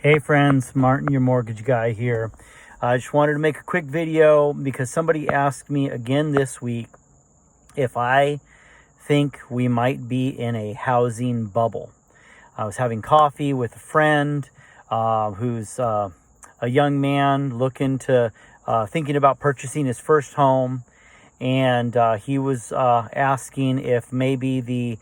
Hey friends, Martin, your mortgage guy here. I just wanted to make a quick video because somebody asked me again this week if I think we might be in a housing bubble. I was having coffee with a friend who's a young man thinking about purchasing his first home, and he was asking if maybe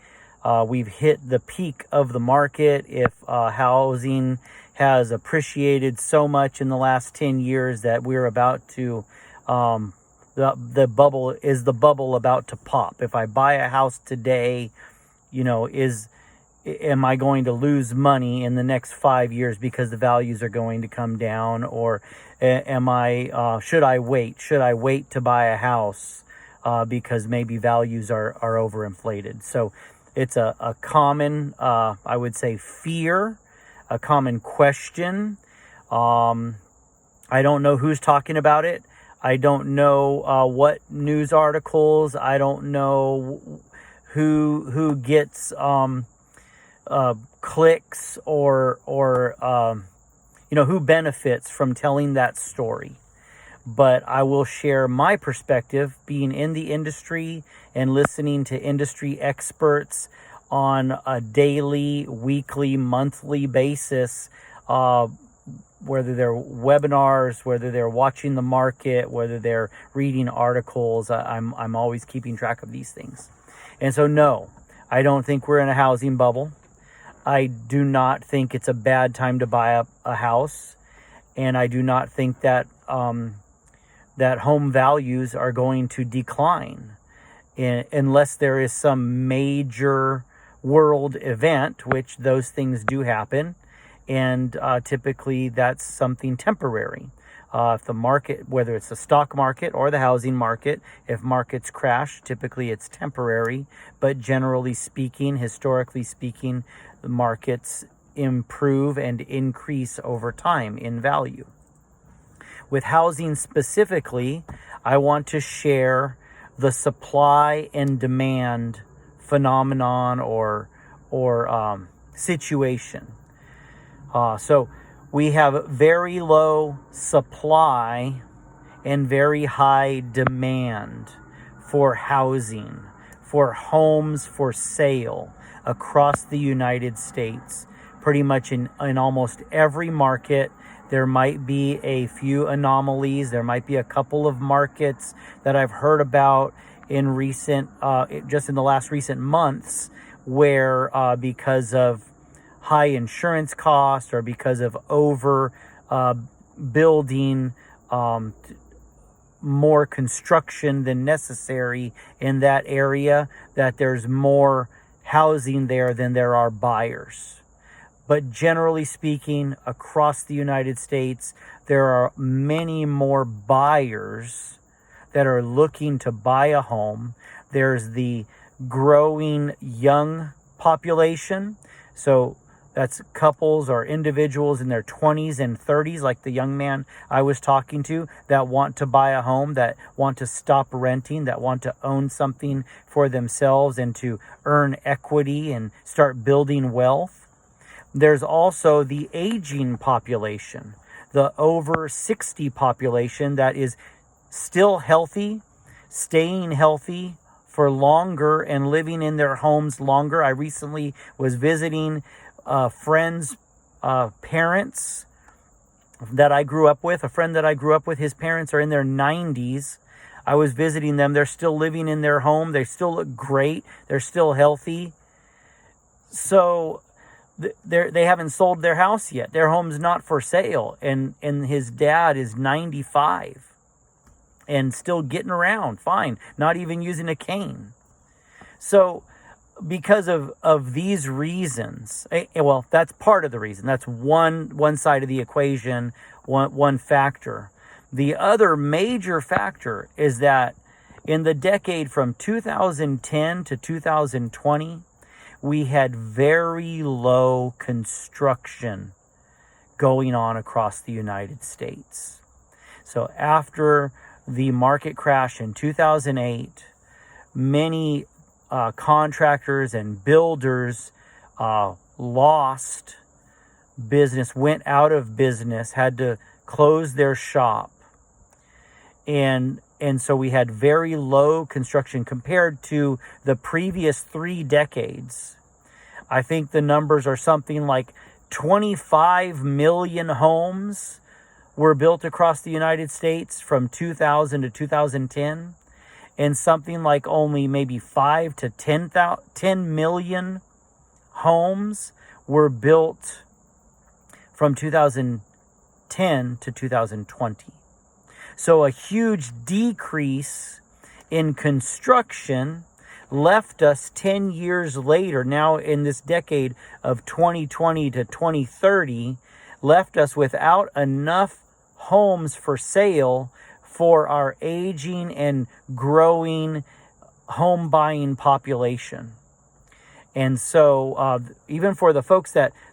we've hit the peak of the market, if housing has appreciated so much in the last 10 years that we're about to, the bubble about to pop? If I buy a house today, am I going to lose money in the next 5 years because the values are going to come down? Or should I wait? Should I wait to buy a house because maybe values are overinflated? So it's a common, I would say, fear, a common question. I don't know who's talking about it. I don't know what news articles. I don't know who gets clicks or who benefits from telling that story. But I will share my perspective, being in the industry and listening to industry experts on a daily, weekly, monthly basis, whether they're webinars, whether they're watching the market, whether they're reading articles. I'm always keeping track of these things. And so, no, I don't think we're in a housing bubble. I do not think it's a bad time to buy a house. And I do not think that that home values are going to decline unless there is some major world event, which those things do happen. And typically that's something temporary. If the market, whether it's the stock market or the housing market, if markets crash, typically it's temporary. But generally speaking, historically speaking, the markets improve and increase over time in value. With housing specifically, I want to share the supply and demand phenomenon or situation. So we have very low supply and very high demand for housing, for homes for sale across the United States. Pretty much in almost every market. There might be a few anomalies. There might be a couple of markets that I've heard about in just in the last recent months, where because of high insurance costs or because of building more construction than necessary in that area, that there's more housing there than there are buyers. But generally speaking, across the United States, there are many more buyers that are looking to buy a home. There's the growing young population. So that's couples or individuals in their 20s and 30s, like the young man I was talking to, that want to buy a home, that want to stop renting, that want to own something for themselves and to earn equity and start building wealth. There's also the aging population, the over 60 population that is still healthy, staying healthy for longer and living in their homes longer. I recently was visiting friends' parents that I grew up with. A friend that I grew up with, his parents are in their 90s. I was visiting them. They're still living in their home. They still look great. They're still healthy. So they haven't sold their house yet. Their home's not for sale. And his dad is 95 and still getting around fine, not even using a cane. So because of these reasons, well, that's part of the reason. That's one side of the equation, one factor. The other major factor is that in the decade from 2010 to 2020, we had very low construction going on across the United States. So after the market crash in 2008, many contractors and builders lost business went out of business, had to close their shop. And so we had very low construction compared to the previous 3 decades. I think the numbers are something like 25 million homes were built across the United States from 2000 to 2010. And something like only maybe 5 to 10 million homes were built from 2010 to 2020. So a huge decrease in construction left us 10 years later, now in this decade of 2020 to 2030, left us without enough homes for sale for our aging and growing home buying population. And so even for the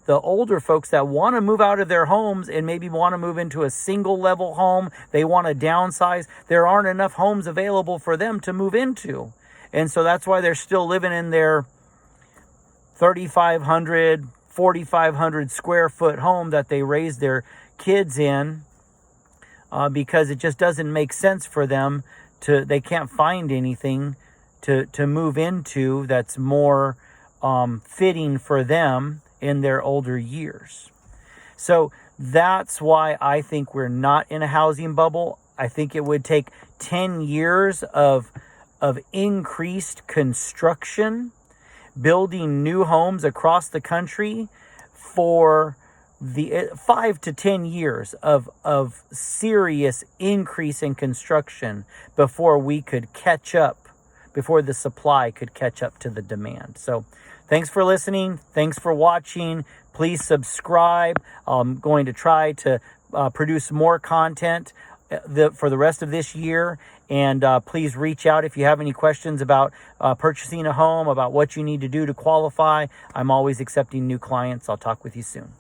older folks that want to move out of their homes and maybe want to move into a single level home, they want to downsize, there aren't enough homes available for them to move into. And so that's why they're still living in their 3,500, 4,500 square foot home that they raised their kids in, because it just doesn't make sense for them they can't find anything to move into that's more fitting for them in their older years. So that's why I think we're not in a housing bubble. I think it would take 10 years of increased construction, building new homes across the country for the 5 to 10 years of serious increase in construction before we could catch up, before the supply could catch up to the demand. So thanks for listening. Thanks for watching. Please subscribe. I'm going to try to produce more content for the rest of this year. And please reach out if you have any questions about purchasing a home, about what you need to do to qualify. I'm always accepting new clients. I'll talk with you soon.